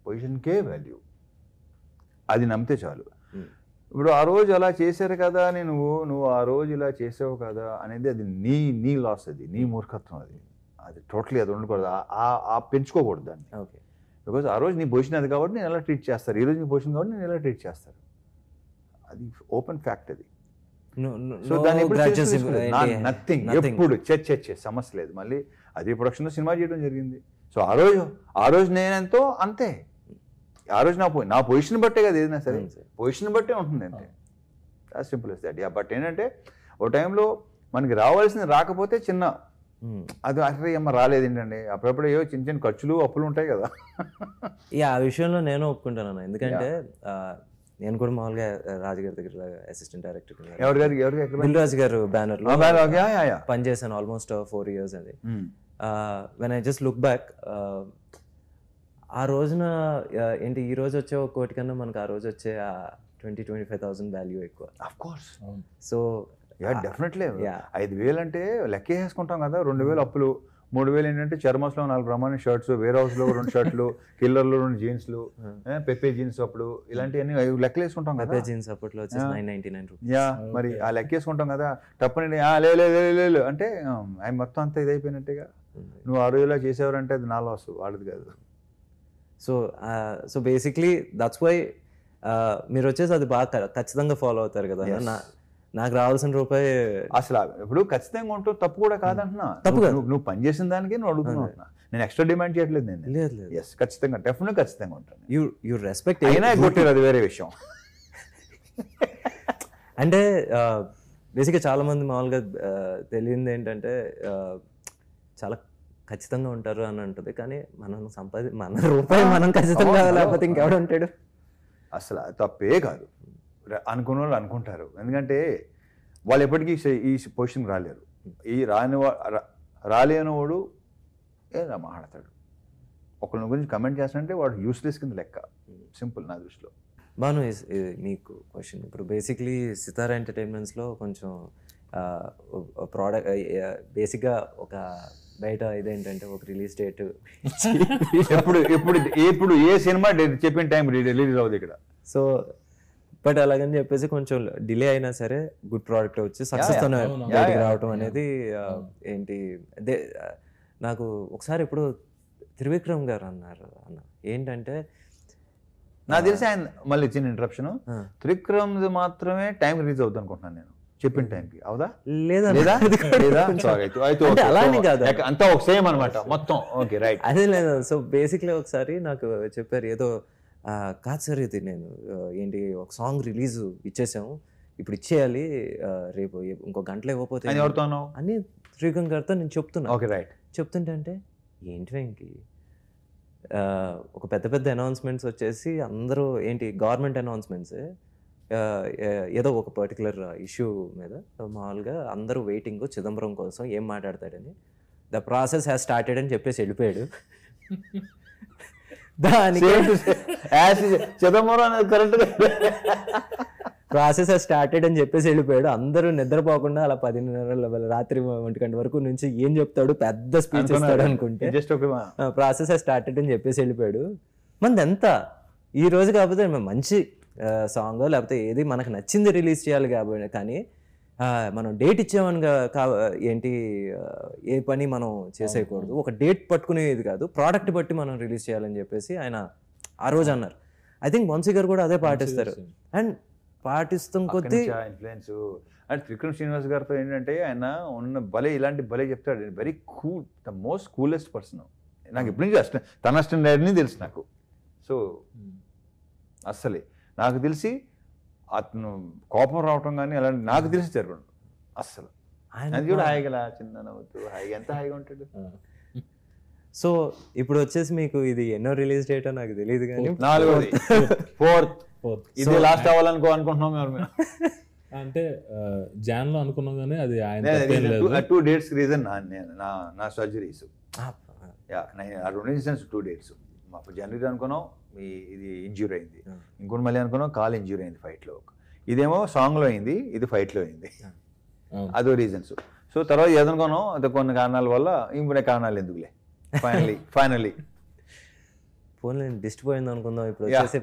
పొజిషన్కే వాల్యూ, అది నమ్మితే చాలు. ఇప్పుడు ఆ రోజు అలా చేశారు కదా అని నువ్వు ఆ రోజు ఇలా చేసావు కదా అనేది అది నీ లాస్, అది నీ మూర్ఖత్వం, అది టోటలీ అది ఉండకూడదు. పెంచుకోకూడదు దాన్ని. ఓకే, బికాజ్ ఆ రోజు నీ పొజిషన్ అది కాబట్టి నేను ఎలా ట్రీట్ చేస్తారు, ఈ రోజు నీ పొజిషన్ కాబట్టి నేను ఎలా ట్రీట్ చేస్తారు, అది ఓపెన్ ఫ్యాక్ట్ అది. సో దాన్ని నథింగ్, ఎప్పుడు చే సమస్య లేదు. మళ్ళీ అదే ప్రొడక్షన్లో సినిమా చేయడం జరిగింది. సో ఆ రోజు నేనెంతో అంతే. ఆ రోజు నా పొజిషన్ బట్టే కదా ఏదైనా సరే, పొజిషన్ బట్టే ఉంటుంది అంతే. Simple is that. బట్ ఏంటంటే ఓ టైంలో మనకి రావాల్సింది రాకపోతే చిన్న అది అసలు ఏమో రాలేదు ఏంటండి, అప్పుడప్పుడు ఏవో చిన్న చిన్న ఖర్చులు అప్పులు ఉంటాయి కదా. ఆ విషయంలో నేను ఒప్పుకుంటాను. ఎందుకంటే నేను కూడా మామూలుగా రాజుగారి దగ్గర అసిస్టెంట్ డైరెక్టర్, దిల్రాజు గారు బ్యానర్ లో పనిచేశాను ఆల్మోస్ట్ 4 years. అది when I just look back, ఆ రోజున ఏంటి ఈ రోజు వచ్చే 1 కోటి కన్నా మనకు ఆ రోజు వచ్చే 20,000-25,000 వాల్యూ ఎక్కువ. సో డెఫినెట్లీ 5,000 అంటే లెక్క వేసుకుంటాం కదా. 2,000 అప్పులు, 3,000 ఏంటంటే చర్మస్లో 4 బ్రహ్మాండ షర్ట్స్, వేర్ హౌస్లో 2 షర్ట్లు, కిల్లర్లో 2 జీన్స్లు, పెప్పే జీన్స్ అప్పుడు ఇలాంటివన్నీ లెక్కలు వేసుకుంటాం కదా. పెప్పే జీన్స్ అప్పట్లో వచ్చేసి 999 రూపీస్. మరి ఆ లెక్క వేసుకుంటాం కదా. తప్పని లేదు అంటే ఆయన మొత్తం అంతా ఇదైపోయినట్టుగా. నువ్వు ఆ రోజులా చేసేవారంటే అది నా లాస్, వాడిది కాదు. సో బేసిక్లీ దట్స్ వై మీరు వచ్చేసి అది బాగా ఖచ్చితంగా ఫాలో అవుతారు కదా. నాకు రావాల్సిన రూపాయి అసలు ఇప్పుడు ఖచ్చితంగా ఉంటూ తప్పు కూడా కాదంటున్నా. నువ్వు పని చేసిన దానికి నువ్వు అడుగుతున్నా, నేను ఎక్స్ట్రా డిమాండ్ చేయట్లేదు. నేను లేదు ఎస్ ఖచ్చితంగా డెఫినెట్గా ఖచ్చితంగా ఉంటాను. యూ రెస్పెక్ట్ అయినా కొట్టేది అది వేరే విషయం. అంటే బేసిక్గా చాలా మంది మామూలుగా తెలియంది ఏంటంటే చాలా ఖచ్చితంగా ఉంటారు అని అంటుంది. కానీ మన రూపాయి మనం ఖచ్చితంగా లేకపోతే ఇంకెవడు ఉంటాడు. అసలు తప్పే కాదు, అనుకున్న వాళ్ళు అనుకుంటారు. ఎందుకంటే వాళ్ళు ఎప్పటికీ ఈ పొజిషన్కి రాలేరు. ఈ రాలేనివాడు ఏదో మాట్లాడతాడు. ఒకళ్ళ గురించి కమెంట్ చేస్తానంటే వాడు యూస్లెస్ కింద లెక్క. సింపుల్ నా దృష్టిలో. బాను, మీకు క్వశ్చన్. ఇప్పుడు బేసిక్లీ సితారా ఎంటర్టైన్మెంట్స్లో కొంచెం ప్రోడక్ట్ బేసిక్గా ఒక బయట ఇదేంటంటే ఒక రిలీజ్ డేట్ ఇప్పుడు ఏ సినిమా చెప్పిన టైం రిలీజ్ అవుతుంది ఇక్కడ. సో బట్ అలాగని చెప్పేసి కొంచెం డిలే అయినా సరే గుడ్ ప్రోడక్ట్ వచ్చి సక్సెస్తోనే బయటికి రావటం అనేది ఏంటి. నాకు ఒకసారి ఇప్పుడు త్రివిక్రమ్ గారు అన్నారు ఏంటంటే, నాకు తెలిసి ఆయన మళ్ళీ చిన్న ఇంటరప్షన్, త్రివిక్రమ్ మాత్రమే టైం రిలీజ్ అవుతుంది అనుకుంటున్నాను నేను చెప్పిన టైంకి. అవుదా లేదా అలానే కాదు, అంతా ఒక సేమ్ అనమాట మొత్తం. ఓకే రైట్, అదే లేదు. సో బేసిక్లీ ఒకసారి నాకు చెప్పారు ఏదో కాదు సార్ ఇది నేను ఏంటి ఒక సాంగ్ రిలీజ్ ఇచ్చేసాము, ఇప్పుడు ఇచ్చేయాలి, రేపు ఇంకో గంటలో ఇవ్వకపోతే అని త్రివిక్రమ్ గారితో నేను చెప్తున్నా. Okay right. చెప్తుంటే అంటే ఏంటి వెంకి ఒక పెద్ద అనౌన్స్మెంట్స్ వచ్చేసి అందరూ ఏంటి గవర్నమెంట్ అనౌన్స్మెంట్స్ ఏదో ఒక పర్టికులర్ ఇష్యూ మీద మామూలుగా అందరూ వెయిటింగ్ చిదంబరం కోసం ఏం మాట్లాడతాడని. ద ప్రాసెస్ హ్యాస్ స్టార్టెడ్ అని చెప్పేసి వెళ్ళిపోయాడు. దానికి చిదంబరం ప్రాసెస్ స్టార్టెడ్ అని చెప్పేసి వెళ్ళిపోయాడు. అందరూ నిద్రపోకుండా అలా 10:30 రాత్రి 1 గంట వరకు నుంచి ఏం చెప్తాడు, పెద్ద స్పీచ్ ఇస్తాడు అనుకుంటే ప్రాసెస్ స్టార్టెడ్ అని చెప్పేసి వెళ్ళిపోయాడు. మనది ఎంత ఈ రోజు కాకపోతే మంచి సాంగ్ లేకపోతే ఏది మనకు నచ్చింది రిలీజ్ చేయాలి కాబట్టి, కానీ మనం డేట్ ఇచ్చామని ఏంటి ఏ పని మనం చేసేయకూడదు. ఒక డేట్ పట్టుకునేది కాదు, ప్రోడక్ట్ బట్టి మనం రిలీజ్ చేయాలని చెప్పేసి ఆయన ఆ రోజు అన్నారు. ఐ థింక్ వంశీ గారు కూడా అదే పాటిస్తారు. అండ్ పాటిస్తాం కొద్దీ ఇన్ఫ్లుయెన్స్. అండ్ త్రివిక్రమ్ శ్రీనివాస్ గారితో ఏంటంటే ఆయన ఉన్న ఇలాంటి భలే చెప్తాడు. Very cool, the most coolest person. నాకు ఎప్పటి నుంచి తన అసిస్టెంట్ తెలుసు నాకు. సో అస్సలే నాకు తెలిసి అతను కోపం రావటం కానీ అలాంటి నాకు తెలిసి జరగదు. అస్సలు అది కూడా హాయిగా చిన్న నవ్వుతూ హాయిగా ఎంత హాయిగా ఉంటాడు. సో ఇప్పుడు వచ్చేసి మీకు ఇది ఎన్నో రిలీజ్ డేటో నాకు తెలియదు కానీ 4th ఇది లాస్ట్ అనుకుంటున్నాం మేము. అంటే జాన్లో అనుకున్నాం కానీ అది ఆయన 2 dates రీజన్ నా సర్జరీస్. ఆ 2 ఇన్సిడెంట్స్ 2 dates. మాకు జనవరి అనుకున్నాం ఇది ఇంజ్యూర్ అయింది, ఇంకోటి మళ్ళీ అనుకున్నాం కాల్ ఇంజ్యూర్ అయింది ఫైట్లో. ఇదేమో సాంగ్లో అయింది, ఇది ఫైట్లో అయింది. అదో రీజన్స్. సో తర్వాత ఏదనుకున్నాం అది కొన్ని కారణాల వల్ల ఇంకొన్ని కారణాలు ఎందుకులే ఫైనలీ ఫోన్ డిస్టర్బ్ అయింది అనుకుందాం. ఇప్పుడు వచ్చేసి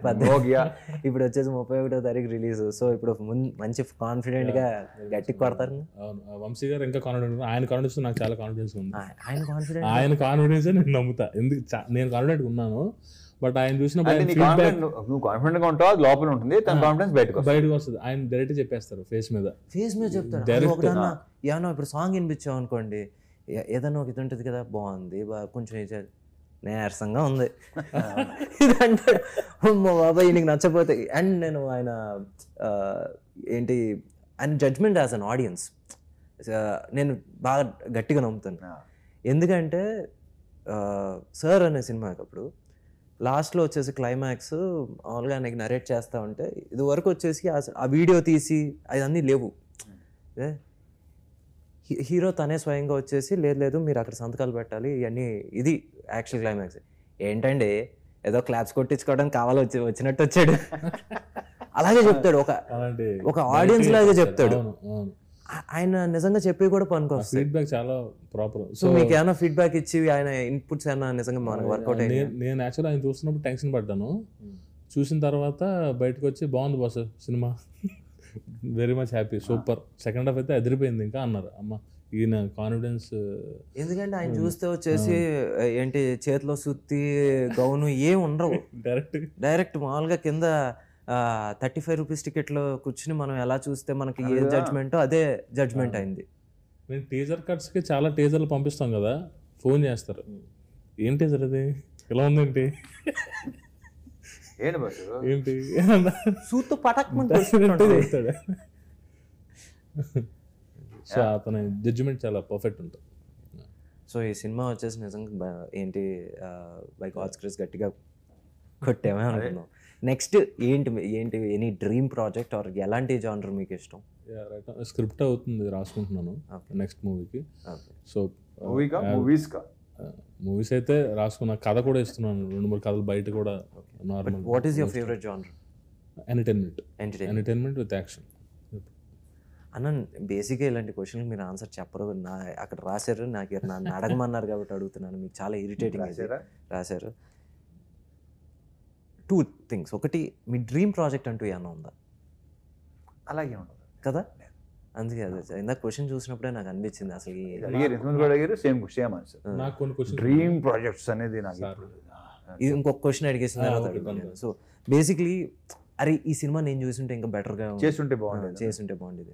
ఇప్పుడు వచ్చేసి 31వ తారీఖు రిలీజ్. సో ఇప్పుడు మంచి కాన్ఫిడెంట్ గా గట్టి కొడతారు. వంశీ గారు ఇంకా కాన్ఫిడెంట్, ఆయన కాన్ఫిడెన్స్ నాకు చాలా కాన్ఫిడెన్స్ ఉంది. ఆయన కాన్ఫిడెన్స్ నేను నమ్ముతా, ఎందుకు నేను కాన్ఫిడెంట్ ఉన్నాను. బట్ ఆయన చూసినప్పుడు నువ్వు కాన్ఫిడెంట్ గా ఉంటావు, లోపల ఉంటుంది, తన కాన్ఫిడెన్స్ బయటకు వస్తుంది. ఆయన డైరెక్ట్ చెప్పేస్తారు, ఫేస్ మీద చెప్తారు. ఇప్పుడు సాంగ్ వినిపించావు అనుకోండి, ఏదన్నా ఒక ఇది ఉంటుంది కదా, బాగుంది కొంచెం నీరసంగా ఉంది ఇది అంటే బాబాయ్ నీకు నచ్చపోతే. అండ్ నేను ఆయన ఏంటి ఆయన జడ్జ్మెంట్ యాజ్ అన్ ఆడియన్స్ నేను బాగా గట్టిగా నమ్ముతాను. ఎందుకంటే సార్ అనే సినిమాకి అప్పుడు లాస్ట్లో వచ్చేసి క్లైమాక్స్ మామూలుగా ఆయనకి నరేట్ చేస్తూ ఉంటే ఇది వరకు వచ్చేసి ఆ వీడియో తీసి అవన్నీ లేవు. హీరో తనే స్వయంగా వచ్చేసి లేదు మీరు అక్కడ సంతకాలు పెట్టాలి ఇవన్నీ, ఇది యాక్చువల్ క్లైమాక్స్. ఏంటండి ఏదో క్లాప్స్ కొట్టించుకోవడానికి వచ్చినట్టు వచ్చాడు, అలాగే చెప్తాడు, ఒక ఆడియన్స్ లాగా చెప్తాడు. ఆయన నిజంగా చెప్పి కూడా పనికొస్తుంది. ఫీడ్బ్యాక్ చాలా ప్రాపర్. సో మీకు ఏమైనా ఫీడ్బ్యాక్ ఇచ్చి ఆయన ఇన్పుట్స్ ఏమైనా నిజంగా మనకు వర్కౌట్ అయ్యి? నేను యాక్చువల్ ఆయన చూస్తున్నప్పుడు టెన్షన్ పడ్డాను. చూసిన తర్వాత బయటకు వచ్చి బాగుంది boss cinema, very much happy, super, second half అయితే అదిరిపోయింది ఇంకా అన్నారు. అమ్మ ఈయన కాన్ఫిడెన్స్. ఎందుకంటే ఆయన చూస్తే వచ్చేసి ఏంటి చేతిలో సుత్తి గౌను ఏం ఉండవు, డైరెక్ట్ మామూలుగా కింద 35 రూపీస్ టికెట్లో కూర్చుని మనం ఎలా చూస్తే మనకి ఏ జడ్జ్మెంటో అదే జడ్జ్మెంట్ అయింది. మేము టీజర్ కట్స్కి చాలా టీజర్లు పంపిస్తాం కదా, ఫోన్ చేస్తారు, ఏం టీజర్ అది ఇలా ఉందేంటి ఏంటి సూతో పటాక్. సో అతని జడ్జిమెంట్ చాలా పర్ఫెక్ట్ ఉంటుంది. సో ఈ సినిమా వచ్చేసి నిజంగా ఏంటి బై గాడ్స్ గ్రేస్ గట్టిగా కొట్టేమే అనుకున్నాం. నెక్స్ట్ ఏంటి ఎనీ డ్రీమ్ ప్రాజెక్ట్ ఆర్ ఎలాంటి జానర్ మీకు ఇష్టం? స్క్రిప్ట్ అవుతుంది, రాసుకుంటున్నాను నెక్స్ట్ మూవీకి. సో మూవీస్ అయితే రాసుకున్నా, కథ కూడా ఇస్తున్నాను, 2-3 కథలు బయట కూడా. Normal. What is your favourite genre? Entertainment with action. అన్న బేసిక్గా ఇలాంటి క్వశ్చన్లు మీరు ఆన్సర్ చెప్పరు, అక్కడ రాశారు, నన్ను అడగమన్నారు కాబట్టి అడుగుతున్నాను. మీకు చాలా ఇరిటేటింగ్ రాశారు. 2 things. ఒకటి, మీ డ్రీమ్ ప్రాజెక్ట్ అంటూ ఏమన్నా ఉందా? అలాగే ఉండదు కదా, అందుకే అదే ఇందాక క్వశ్చన్ చూసినప్పుడే నాకు అనిపించింది అసలు డ్రీమ్ ప్రాజెక్ట్స్ అనేది. ఇది ఇంకొక క్వశ్చన్ అడిగేసిన తర్వాత సో బేసిక్లీ అరే ఈ సినిమా నేను చూస్తుంటే ఇంకా బెటర్గా చేస్తుంటే బాగుండేది.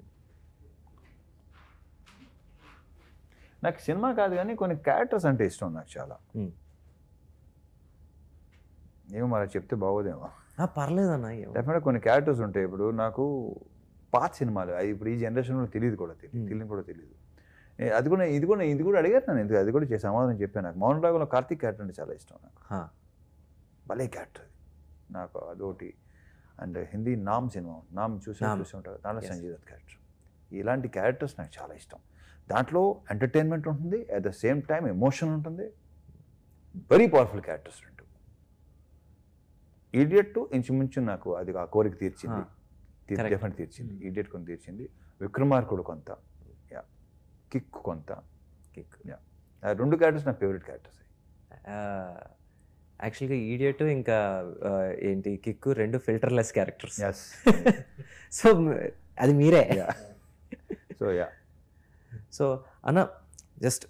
నాకు సినిమా కాదు కానీ కొన్ని క్యారెక్టర్స్ అంటే ఇష్టం నాకు చాలా. ఏమో మరి చెప్తే బాగోదేమో. పర్లేదన్న, డెఫినెట్గా కొన్ని క్యారెక్టర్స్ ఉంటాయి. ఇప్పుడు నాకు పాత సినిమాలు అది ఇప్పుడు ఈ జనరేషన్లో తెలియదు కూడా తెలియదు. ఇది కూడా అడిగారు నన్ను, ఎందుకు అది కూడా చేసి సమాధానం చెప్పాను. నాకు మౌన రాగంలో కార్తీక్ క్యారెక్టర్ అంటే చాలా ఇష్టం నాకు, భలే క్యారెక్టర్ అది నాకు, అదొకటి. అండ్ హిందీ నామ్ సినిమా, నామ్ చూసి ఉంటారు, దాంట్లో సంజయ్ దత్ క్యారెక్టర్. ఇలాంటి క్యారెక్టర్స్ నాకు చాలా ఇష్టం. దాంట్లో ఎంటర్టైన్మెంట్ ఉంటుంది, at the same time emotion ఉంటుంది. Very powerful characters. ఈడియట్ ఇంచుమించు నాకు అది ఆ కోరిక తీర్చింది, డెఫినెట్ తీర్చింది. ఈడియట్ కొంత తీర్చింది, విక్రమార్కుడు కొంత, కిక్ కొంత. ఆ 2 క్యారెక్టర్స్ నా ఫేవరెట్ క్యారెక్టర్స్. యాక్చువల్గా ఈడియట్ ఇంకా ఏంటి కిక్ 2 ఫిల్టర్లెస్ క్యారెక్టర్స్. సో అది మీరే. సో అన్న జస్ట్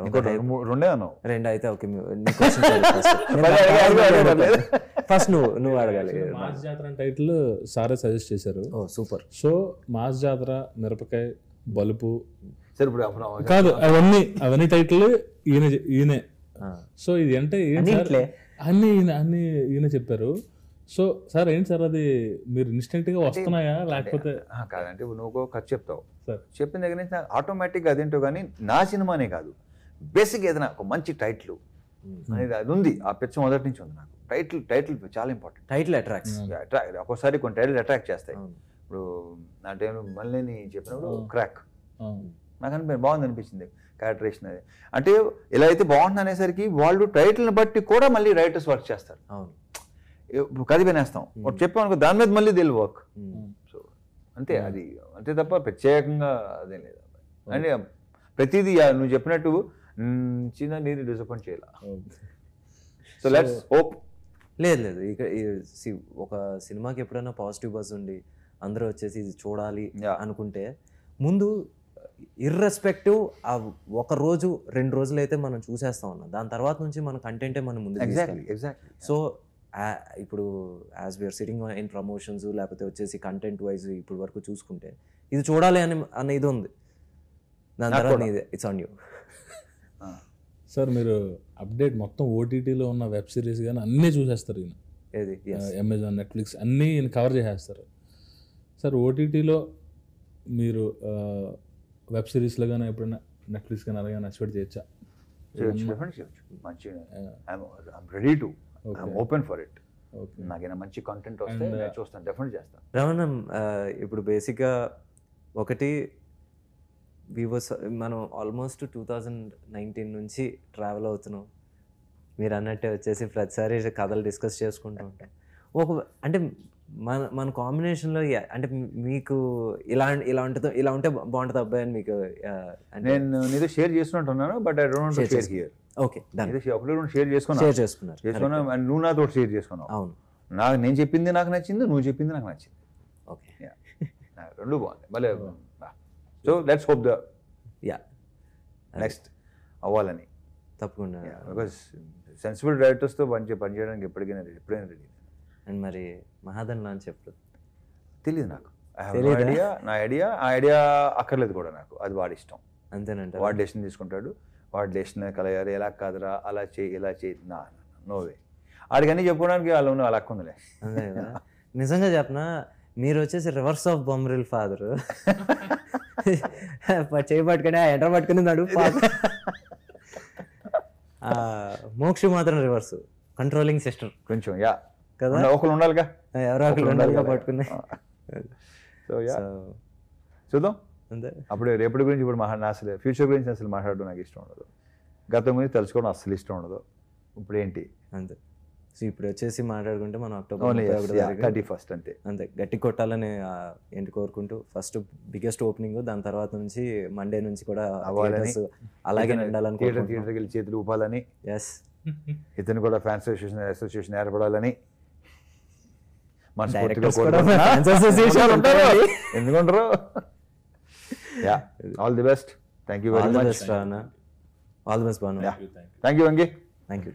2 అన్నావు. 2 అయితే ఓకే. ఫస్ట్ నువ్వు అడగాలి. మాస్ జాతర టైటిల్ సారే సజెస్ట్ చేశారు. సూపర్. సో మాస్ జాతర, మిరపకాయ, బలుపు కాదు అవన్నీ టైటిల్ ఈయనే. సో ఇది అంటే అన్ని ఈయన చెప్పారు. సో సార్ ఏంటి సార్ అది మీరు ఇన్స్టెంట్గా వస్తున్నాయా లేకపోతే కాదంటే నువ్వు ఖర్చు చెప్తావు, సార్ చెప్పిన దగ్గర నుంచి ఆటోమేటిక్గా అదేంటో కానీ నా సినిమానే కాదు, బేసిక్ ఏదైనా ఒక మంచి టైటిల్ అనేది అది ఉంది, ఆ పిచ్చ మొదటి నుంచి ఉంది నాకు. టైటిల్ చాలా ఇంపార్టెంట్. Title attracts. ఒక్కోసారి కొన్ని టైటిల్ అట్రాక్ట్ చేస్తాయి. ఇప్పుడు నా టైంలో మళ్ళీ చెప్పినప్పుడు క్రాక్ నాకు బాగుంది అనిపించింది క్యారెక్టరేషన్ అది. అంటే ఇలా అయితే బాగుంటుంది అనేసరికి వాళ్ళు టైటిల్ని బట్టి కూడా మళ్ళీ రైటర్స్ వర్క్ చేస్తారు. కథ వినేస్తాం చెప్పామనుకో దాని మీద మళ్ళీ దిల్ వర్క్. సో అంతే, అది అంతే తప్ప ప్రత్యేకంగా అదేం లేదు. అంటే ప్రతిదీ నువ్వు చెప్పినట్టు చిన్న నీరు డిసప్పాయింట్ చేయాల. So let's hope. లేదు ఇక్కడ ఒక సినిమాకి ఎప్పుడైనా పాజిటివ్ బజ్ ఉండి అందరూ వచ్చేసి ఇది చూడాలి అనుకుంటే ముందు ఇర్రెస్పెక్టివ్ ఆ ఒక రోజు 2 రోజులు అయితే మనం చూసేస్తాం అన్న, దాని తర్వాత నుంచి మన కంటెంటే మనం ముందు. సో ఇప్పుడు as we're sitting in promotions లేకపోతే వచ్చేసి కంటెంట్ వైజ్ ఇప్పుడు వరకు చూసుకుంటే ఇది చూడాలి అనే ఇది ఉంది. దాని తర్వాత ఇట్స్ ఆన్ యూ. సార్ మీరు అప్డేట్ మొత్తం ఓటీటీలో ఉన్న వెబ్ సిరీస్ కానీ అన్నీ చూసేస్తారు ఈయన. ఏది అమెజాన్, నెట్ఫ్లిక్స్ అన్నీ ఈయన కవర్ చేసేస్తారు. సార్ ఓటీటీలో మీరు వెబ్ సిరీస్లో కానీ ఎప్పుడైనా నెట్ఫ్లిక్స్ కానీ అలాగే ఎక్స్పెక్ట్ చేయొచ్చా? Ready to open for it. నాకైనా మంచి కంటెంట్ వస్తే చూస్తాను, డెఫినెట్ చేస్తాను. రమణ, ఇప్పుడు బేసిక్గా ఒకటి మనం ఆల్మోస్ట్ 2019 నుంచి ట్రావెల్ అవుతున్నాం. మీరు అన్నట్టే వచ్చేసి ప్రతిసారి కథలు డిస్కస్ చేసుకుంటూ ఉంటాం. అంటే మన కాంబినేషన్లో అంటే మీకు ఇలా ఉంటే బాగుంటుంది అబ్బాయి అని మీకు నేను నీతో షేర్ చేసుకుంటున్నాను, but I don't want to share here. Okay, ఒకటి షేర్ చేసుకున్నాను, నువ్వు నాతో షేర్ చేసుకున్నావు. అవును, నేను చెప్పింది నాకు నచ్చింది, నువ్వు చెప్పింది నాకు నచ్చింది. ఓకే, రెండు బాగుంది భలే. So let's hope the next అవ్వాలని. తప్పకుండా, బికాస్ సెన్సిబుల్ డైరెక్టర్స్తో పనిచేయడానికి ఎప్పుడైనా రెడీ. అండ్ మరి మహాదన్ లాంచ్ ఎప్పుడు తెలియదు నాకు. నా ఐడియా అక్కర్లేదు కూడా నాకు, అది వాడి ఇష్టం. అంతేనంట, వాడు డెసిషన్ తీసుకుంటాడు, వాడు డెసిషన్ కలగారు, ఎలా కాదురా అలా చేయి ఇలా చేయి, నోవే ఆడికన్నీ చెప్పుకోవడానికి వాళ్ళు అలా ఉందిలే. అంతే కదా. నిజంగా చెప్పనా, మీరు వచ్చేసి రివర్స్ ఆఫ్ బొమ్మరిల్ ఫాదర్. చేయి పట్టుకుని ఎంటర్ పట్టుకుని నడుపు. మోక్షి మాత్రం రివర్స్, కంట్రోలింగ్ సిస్టర్ కొంచెం కదా, ఒకరు ఉండాలిగా, ఎవరో ఒకరు ఉండాలిగా పట్టుకుని. సో చూద్దాం అంతే. అప్పుడు రేపటి గురించి ఇప్పుడు అసలు ఫ్యూచర్ గురించి అసలు మాట్లాడడం నాకు ఇష్టం ఉండదు, గతం గురించి తెలుసుకోవడం అసలు ఇష్టం ఉండదు. ఇప్పుడు ఏంటి అంతే. సో ఇప్పుడు వచ్చేసి మాట్లాడుకుంటే మనం October 31 అంతే గట్టి కొట్టాలని ఏంటి కోరుకుంటూ ఫస్ట్ బిగ్గెస్ట్ ఓపెనింగ్, దాని తర్వాత నుంచి మండే నుంచి కూడా అలాగే నిండాలని, థియేటర్కి వెళ్ళి చేతులు ఊపాలని, ఎస్ ఇతను కూడా ఫ్యాన్స్ అసోసియేషన్ ఏర్పడాలని ఎందుకుంటారు. All the best. Thank you very much. All the best Banu. Thank you Venky. Thank you.